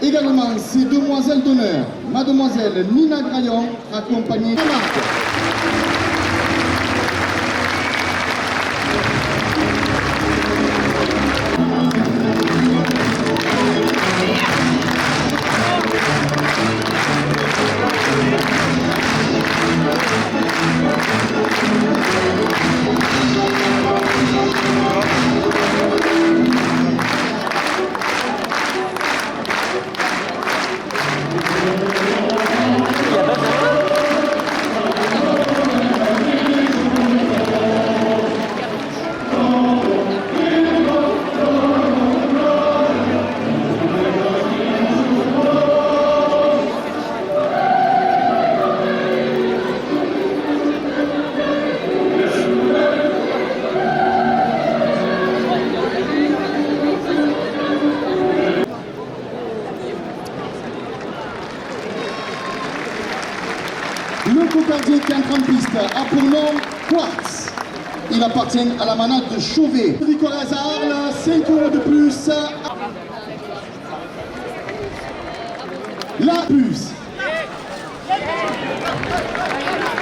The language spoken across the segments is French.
également ces demoiselles d'honneur. Mademoiselle Nina Graillon, accompagnée de Marc. Le cocardier qui entre en piste a pour nom Quartz. Il appartient à la manade de Chauvet. Nicolas Arles, 5 € de plus. La puce.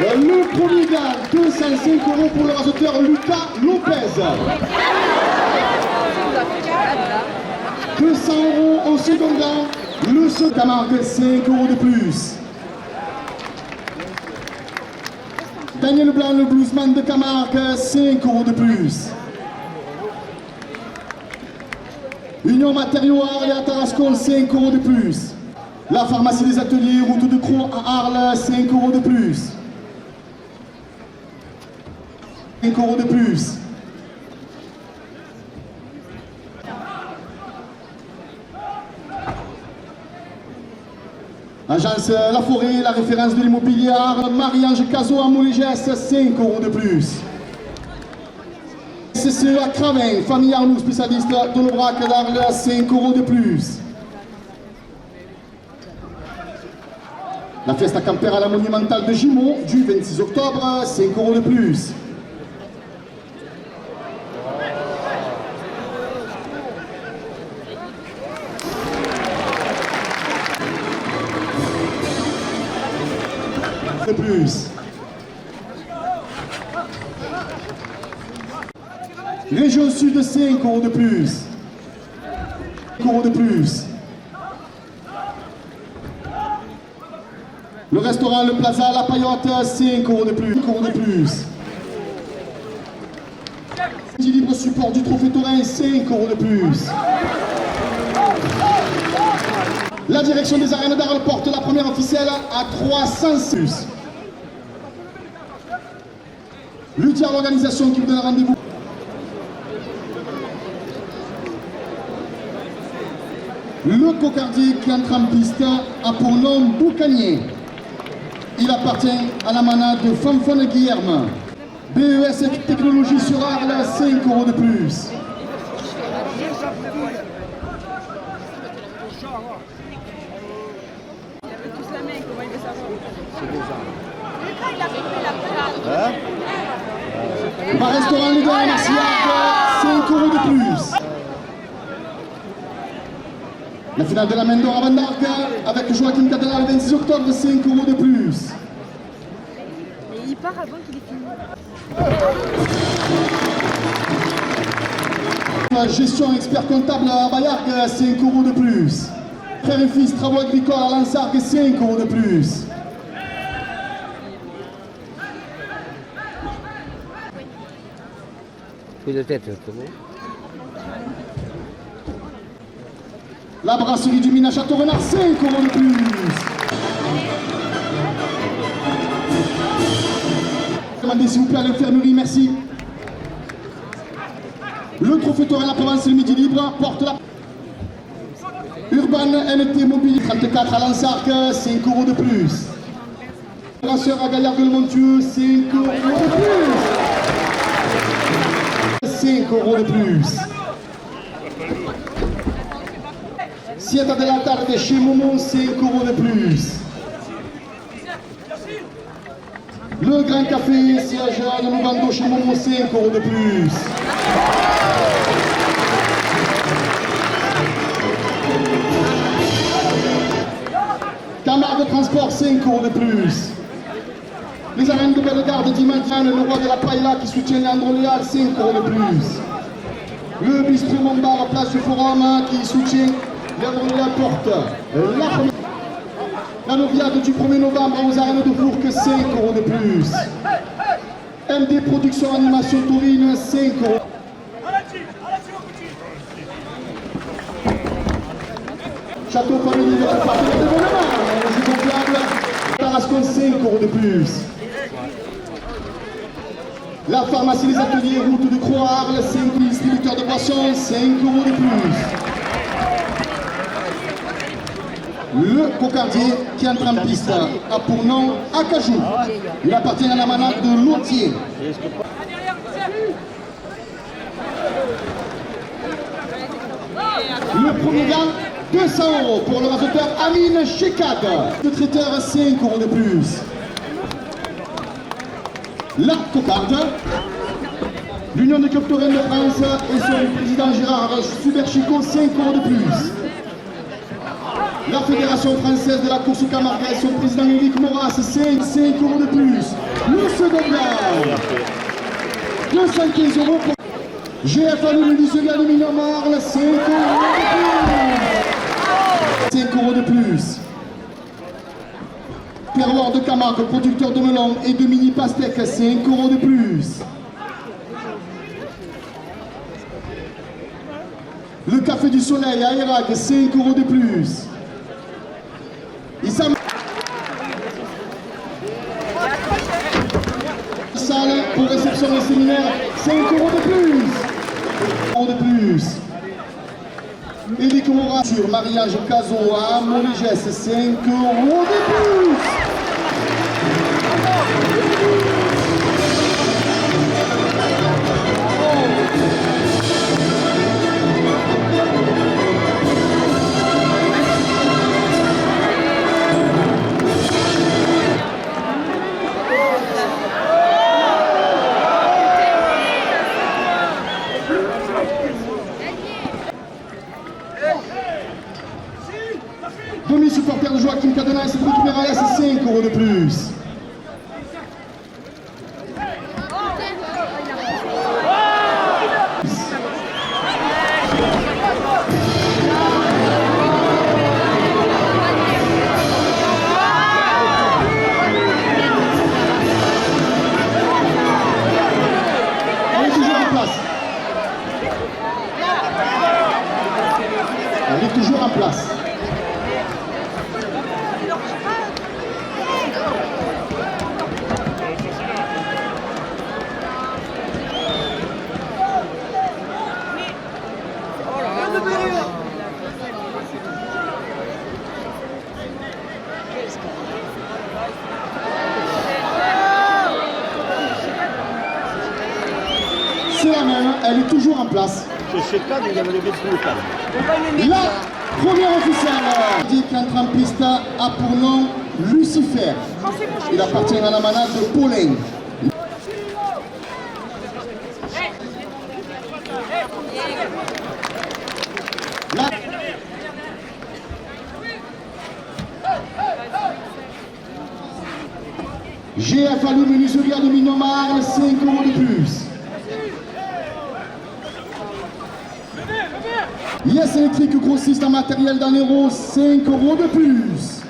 Le premier gars, 205 € pour le rasoteur Lucas Lopez. 200 € au second gars. Le second marque 5 € de plus. Daniel Blanc, le bluesman de Camargue, 5 € de plus. Union Matériaux Arles et à Tarascon, 5 € de plus. La pharmacie des ateliers, route de Croix à Arles, 5 € de plus. 5 € de plus. Agence La Forêt, la référence de l'immobilier Marie-Ange Cazot à Moulégès, 5 € de plus. CCE à Cravin, famille Arnoux, spécialiste de l'Aubrac d'Arles, 5 € de plus. La Fiesta Camper à la Monumentale de Gimont, du 26 octobre, 5 € de plus. De plus. Région Sud, 5 € de plus. 5 € de plus. Le restaurant Le Plaza La Paillotte, 5 € de plus. 5 € de plus. Libre support du Trophée Taurin, 5 € de plus. La direction des arènes d'Arles porte la première officielle à 306. Luthier l'organisation qui vous donne rendez-vous. Le cocardier qui entre en piste a pour nom Boucanier. Il appartient à la manade de Fanfone Guillerme. BES Technologie sur Arles, 5 € de plus. Par restaurant Les Deux à Marcillac, 5 € de plus. La finale de la Main d'Or à Van d'Arc avec Joachim Cadela le 26 octobre, 5 € de plus. Et il part avant qu'il ait fini. Gestion expert comptable à Bayargues, 5 € de plus. Frère et fils, travaux agricoles à Lansargues, 5 € de plus. Coup de tête, c'est bon. La brasserie du Mina Château-Renard, 5 € de plus. Demandez s'il vous plaît à l'infirmerie, merci. Le Trophée Taurin La Provence et le Midi Libre porte la... Urban NT Mobile 34 à Lansargues, 5 € de plus. Brasseur à Gaillard-de-le-Montieu, 5 € de plus. 5 € de plus. Sieta de la Tarde chez Momo, 5 € de plus. Le Grand Café, siège de Loubando chez Momo, 5 € de plus. Camargue Transport, 5 € de plus. Les arènes de Bellegarde Dimantian, le roi de la paella qui soutient Leandro Leal, 5 € de plus. Le bistrot Montbar, place du Forum, qui soutient Leandro Leal, porte la Noviade du 1er novembre aux arènes de Fourques, 5 € de plus. MD Production Animation Taurine, 5 €. Château familier de la partie de l'événement, le jeu gonflable, Tarascon, 5 € de plus. La pharmacie des ateliers, route de Croix-Arles, 5 distributeurs de boissons, 5 € de plus. Le cocardier qui entre en piste a pour nom Acajou. Il appartient à la manade de Lotier. Le premier gain, 200 € pour le raseteur Amine Chekad. Le traiteur, 5 € de plus. La cocarde. L'Union des clubs taurins de France et son président Gérard Suberchico, 5 € de plus. La Fédération française de la course au Camargue et son président Éric Moras, 5 € de plus. Le second gain, 215 € pour GF Aluminium Aluminium Arles, 5 € de plus. 5 € de plus. Terroir de Camargue, producteur de melon et de mini pastèques, 5 € de plus. Le Café du Soleil à Irak, 5 € de plus. Salle pour réception et séminaire, 5 € de plus. 5 € de plus. Éric Morat sur mariage Caso à Moligès, 5 € de plus. Demi-supporter de Joachim Cadena et Cédric Miralles, 5 € de plus. Elle est toujours en place. Elle est toujours en place. C'est la même, elle est toujours en place. Je sais pas, mais il y avait le but. La première officielle qui entre en piste a pour nom Lucifer. Il appartient à la manade de Paulin. GF Aluminium Aluminium Arles, 5 € de plus. Yes Électrique grossiste en matériel dans l'Hérault, 5 € de plus.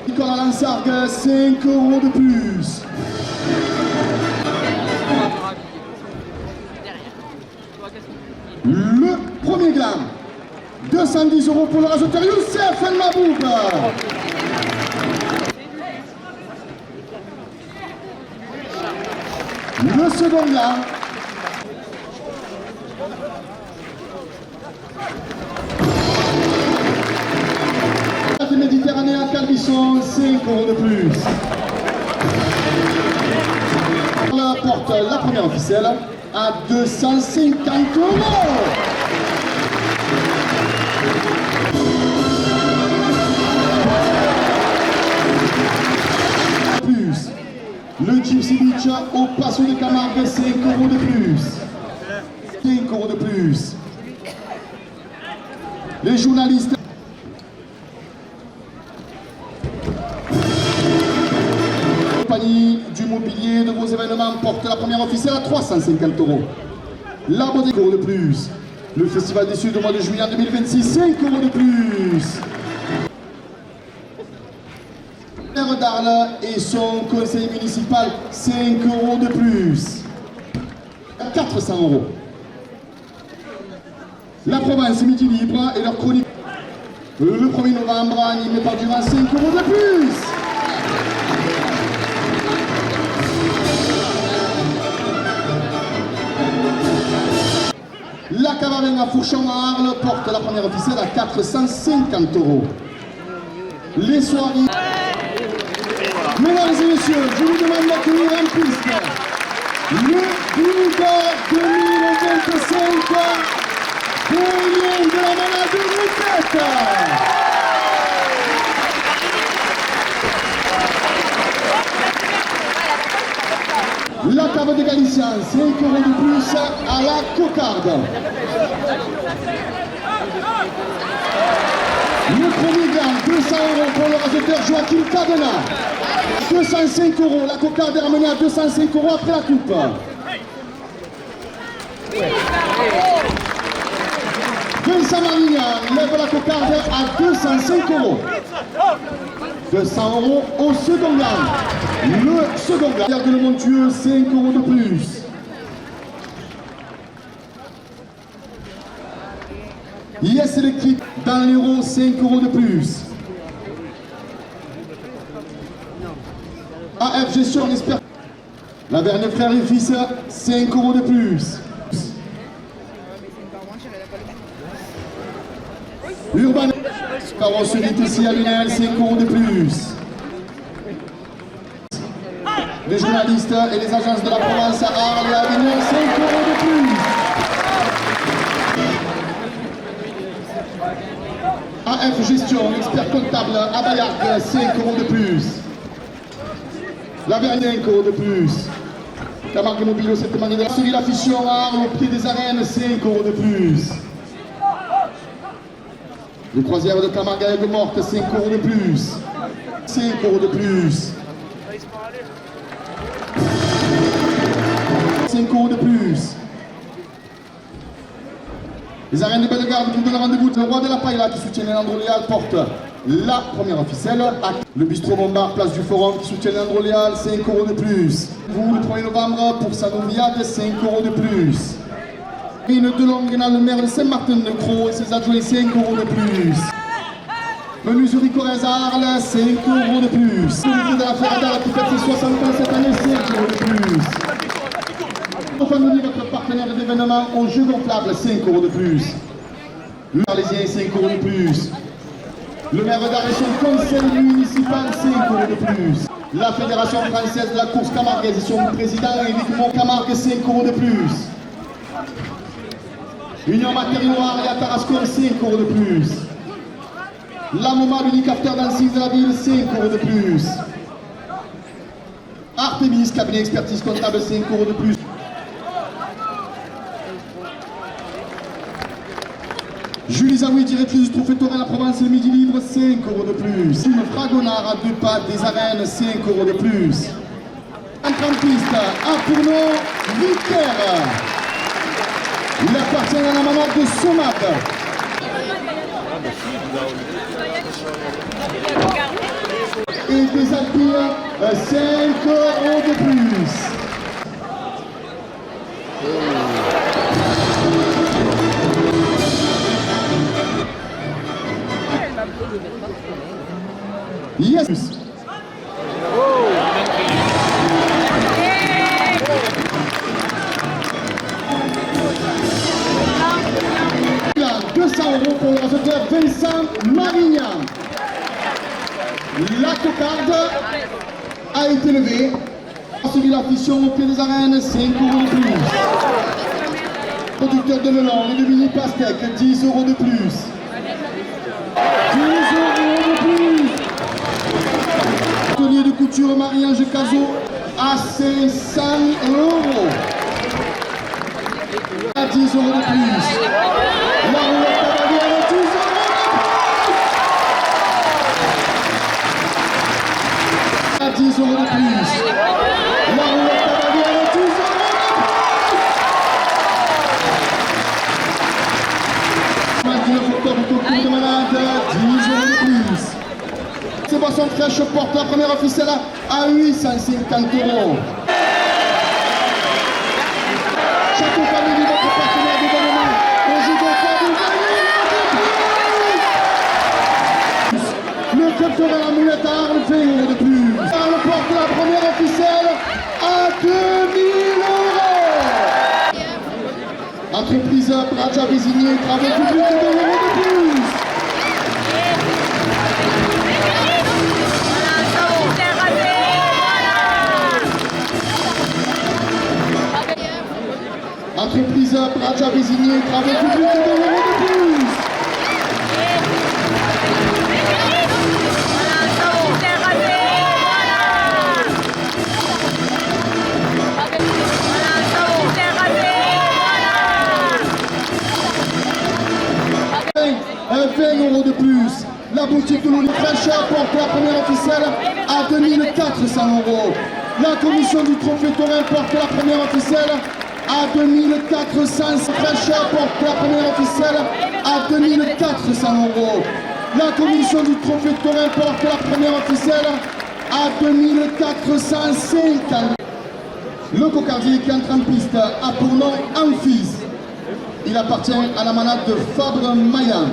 Nicolas Lansargue, 5 € de plus. Le premier glam, 210 € pour le raseteur Youssef El Maboub. Le second glam, la Méditerranée à Calvisson, 5 € de plus. La porte la première officielle à 250 €. Le Gypsy Beach au Passo de Camargue, 5 € de plus. 5 € de plus. Les journalistes. La compagnie du mobilier de vos événements porte la première officielle à 350 €. L'arbre des cours de plus. Le Festival des Suds au mois de juillet 2026, 5 € de plus. Le maire d'Arles et son conseil municipal, 5 € de plus. 400 €. La province Midi Libre et leur chronique le 1er novembre animé par Durand, 5 € de plus. La Cavarin à Fourchon à Arles porte la première officielle à 450 €. Les soirées. Mesdames et messieurs, je vous demande d'accueillir en piste le Bouddha 2025 Périen de la Manade de Répète. La cave de Galicien, 5 € de plus à la cocarde. Le premier gain, 200 € pour le raseteur Joachim Cadena. 205 €, la cocarde est ramenée à 205 € après la coupe. Vincent Marignan lève la cocarde à 205 €. 200 € au second gain. Le second gain. Pierre de Le Montueux, 5 € de plus. Yes Electric dans l'Hérault, 5 € de plus. AF Gestion Espère. La Verne Frères et Fils, 5 € de plus. Urban Carrosserie ici à Lunel, 5 € de plus. Les journalistes et les agences de la province à Arles et à Avignon, 5 € de plus. AF Gestion, expert comptable à Bayarc, 5 € de plus. La Vergne, 5 € de plus. Camargue Immobilier au 7 de la Série La Fission à Arles, au pied des arènes, 5 € de plus. Les croisières de Camargue à Aigues-Mortes, 5 € de plus. 5 € de plus. 5 € de plus. Les arènes de Bellegarde qui donnent rendez-vous. Le roi de la paille qui soutient l'Androléal porte la première officielle. Le bistrot Bombard, place du Forum qui soutient l'Androléal, 5 € de plus. Vous, le 1er novembre, pour sa noviade, 5 € de plus. Une de Longuenal, le maire de Saint-Martin-de-Croix et ses adjoints, 5 € de plus. Menuiserie Corrèze à Arles, 5 € de plus. Le de la Ferrada qui fête ses 60 ans cette année, 5 € de plus. Enfin, nous dit votre partenaire d'événement au jeu gonflable, 5 € de plus. Le Arlésien, 5 € de plus. Le maire d'Arles et son conseil municipal, 5 € de plus. La Fédération française de la course camarguaise et son président Éric Montcamargue, 5 € de plus. Union Matériaux et à Tarascon, 5 € de plus. La MoMA, l'unique after dancing de la ville, 5 € de plus. Artemis, cabinet expertise comptable, 5 € de plus. Julie Zaoui, directrice du Trophée Taurin, la province de Midi Libre, 5 € de plus. Une Fragonard à 2 pas des arènes, 5 € de plus. Un trampiste à Fourneau, Vicaire. Il appartient à la manade de Somat. Et des Alpines, 5 € de plus. Yes. Il y a 200 € pour le raseteur Vincent Marignan. La cocarde a été levée. Celui la fission au pied des arènes, 5 € de plus. Producteur de melon et de mini pastèque, 10 € de plus. 10 € de plus. Atelier de couture Marie-Ange Cazot à 500 €. À 10 € de plus. La roulette cavalière, 10 € 10 € de plus. La roulette cavalière, 10 €. Maintenant, octobre, concours de malade, 10 € de plus. Ces boissons fraîches portent la première officielle à 850 €. Château Famille, votre partenaire d'événement, au judo club, le club fera la moulette à Arles, 20 € de plus. Arles porte la première officielle à 2000 €. Entreprise Bracha Vésigné, travaux publics, 2 € de plus. Entreprise Bracha Vésigné, travaux publics, 2 € de plus. Un 20 € de plus. La boutique de l'Ouli Fraîcheur porte la première officielle à 2400 €. La commission du Trophée Taurin porte la première officielle à 2400 €. Fraîcheur porte la première officielle à 2400 €. La commission du Trophée Taurin porte la première officielle à 2450 €. Le cocardier qui entre en piste a pour nom Amphis. Il appartient à la manade de Fabre Mayan.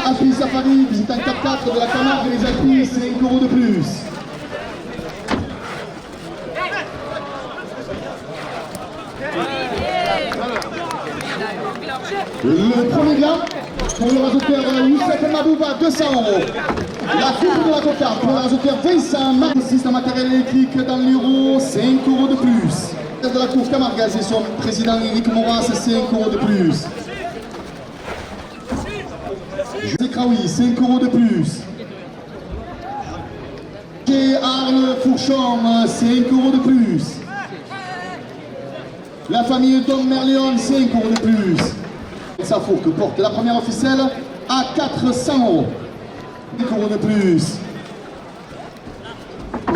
Alpi Safari, visitant 4x4 de la Camargue et les Alpes, 5 € de plus. Le premier gars, pour le rasoteur Youssef Mabouba, 200 €. La coupe de la cocarde pour le rasoteur Vincent Marxiste en matériel électrique dans l'Euro, 5 € de plus. De la cour Camarguaise et son président Éric Moras, 5 € de plus. José Kraoui, 5 € de plus. Chez Arles Fourchon, 5 € de plus. La famille Dom Merlion, 5 € de plus. Safourque porte la première officielle à 400 €. 5 € de plus.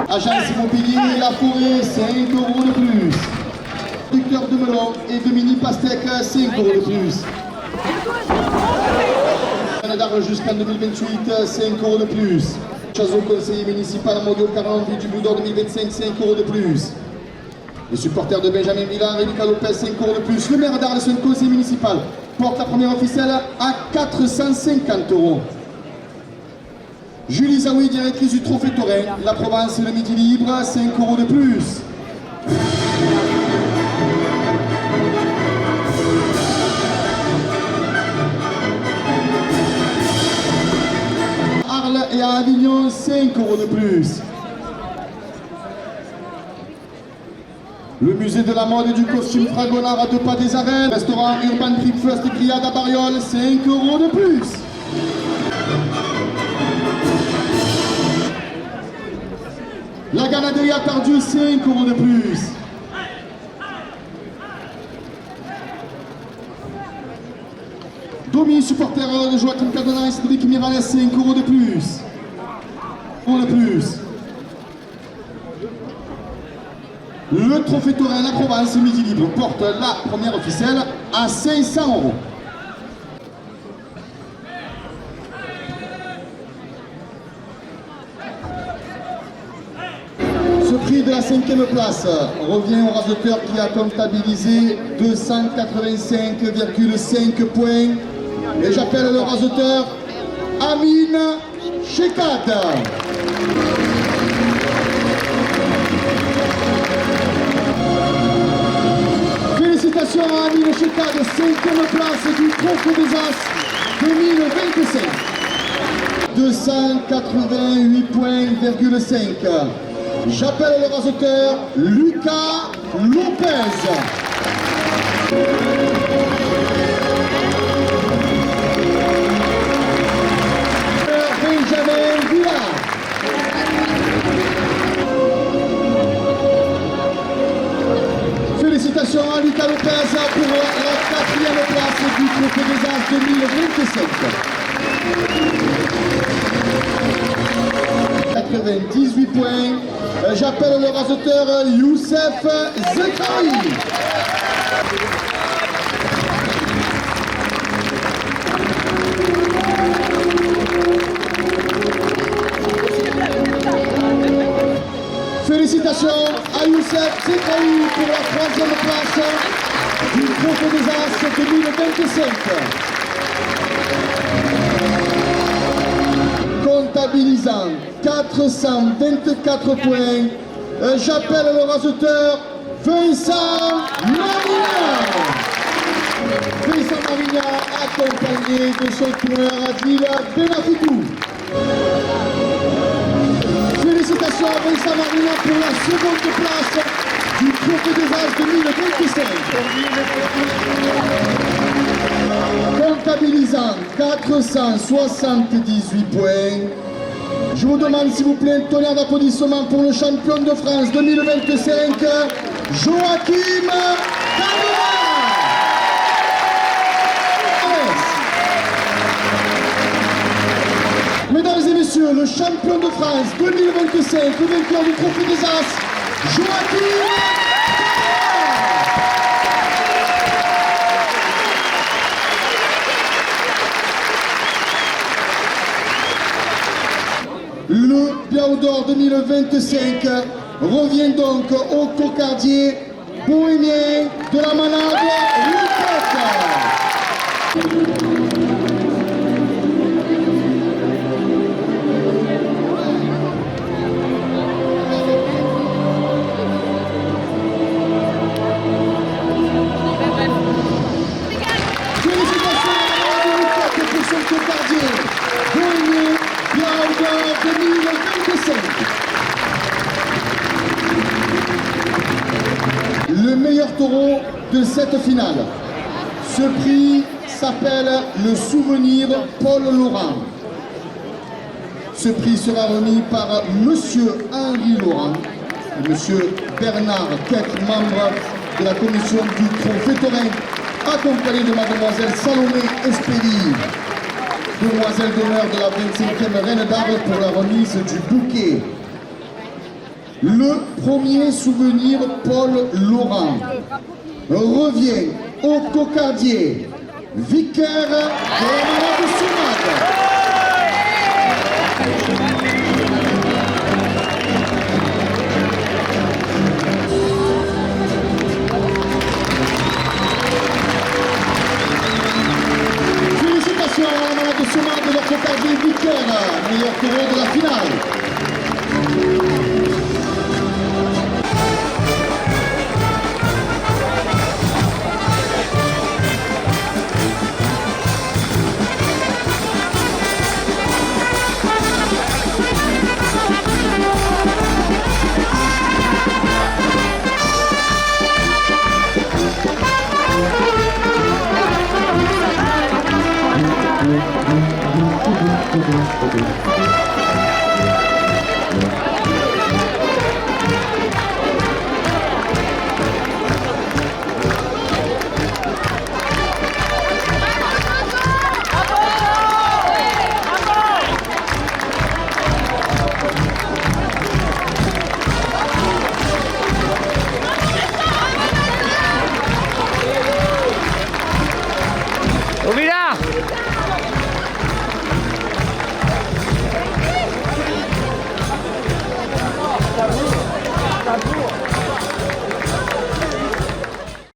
Agence Immobilier La Forêt, 5 € de plus. Producteur de melon et de mini pastèque, 5 € de plus. D'Arles jusqu'en 2028, 5 € de plus. Chazot conseiller municipal Modio 40 du Boudor 2025, 5 € de plus. Les supporters de Benjamin Villard et Lucas Lopez, 5 € de plus. Le maire d'Arles, son conseiller municipal, porte la première officielle à 450 €. Julie Zaoui, directrice du Trophée Taurin, la Provence et le Midi Libre, 5 € de plus. Arles et à Avignon, 5 € de plus. Le musée de la mode et du costume Fragonard à 2 pas des arènes. Restaurant Urban Trip First et Criade à Bariol, 5 € de plus. La Ganaderie à Tardieu, 5 € de plus. Domi, supporter de Joachim Cardona et Cédric Miralles, 5 € de plus. 1 € de plus. Le Trophée Taurin, la Provence, Midi Libre porte la première officielle à 500 €. Ce prix de la 5e place revient au rasoteur qui a comptabilisé 285,5 points. Et j'appelle le rasoteur Amine Chekad. Félicitations à Amine Chekad, 5e place du Trophée des As 2025. 288,5 points. J'appelle le rasoteur Lucas Lopez. Benjamin Villard. Félicitations à Lucas Lopez pour la 4e place du Trophée des As 2025. 98 points. J'appelle le raseteur Youssef Zekaoui. Félicitations à Youssef Zekaoui pour la 3e place du Trophée des As 2025. Comptabilisant 424 points, j'appelle le raseteur Vincent Marina. Vincent Marina accompagné de son tourneur Adil Benafitou. Félicitations à Vincent Marina pour la 2e place du Trophée des As 2025. Comptabilisant 478 points. Je vous demande s'il vous plaît un tonnerre d'applaudissements pour le champion de France 2025, Joachim Cavera. Mesdames et messieurs, le champion de France 2025, le vainqueur du Trophée des As, Joachim Cavera. Le Biao d'Or 2025 revient donc au cocardier bohémien de la manade Lucas. Félicitations à la manade Lucas pour son cocardier bohémien Biao d'Or 2025. Le meilleur taureau de cette finale. Ce prix s'appelle le souvenir Paul Laurent. Ce prix sera remis par Monsieur Henri Laurent et Monsieur Bernard Keck, membre de la commission du Trophée Taurin, accompagné de Mademoiselle Salomé Espéry, demoiselle d'honneur de la 25e Reine d'Arles pour la remise du bouquet. Le premier souvenir Paul Laurent revient au cocardier vicaire de la manade Soumade. Félicitations à la manade Soumade de leur cocardier vicaire, meilleur taureau de la finale. Mira!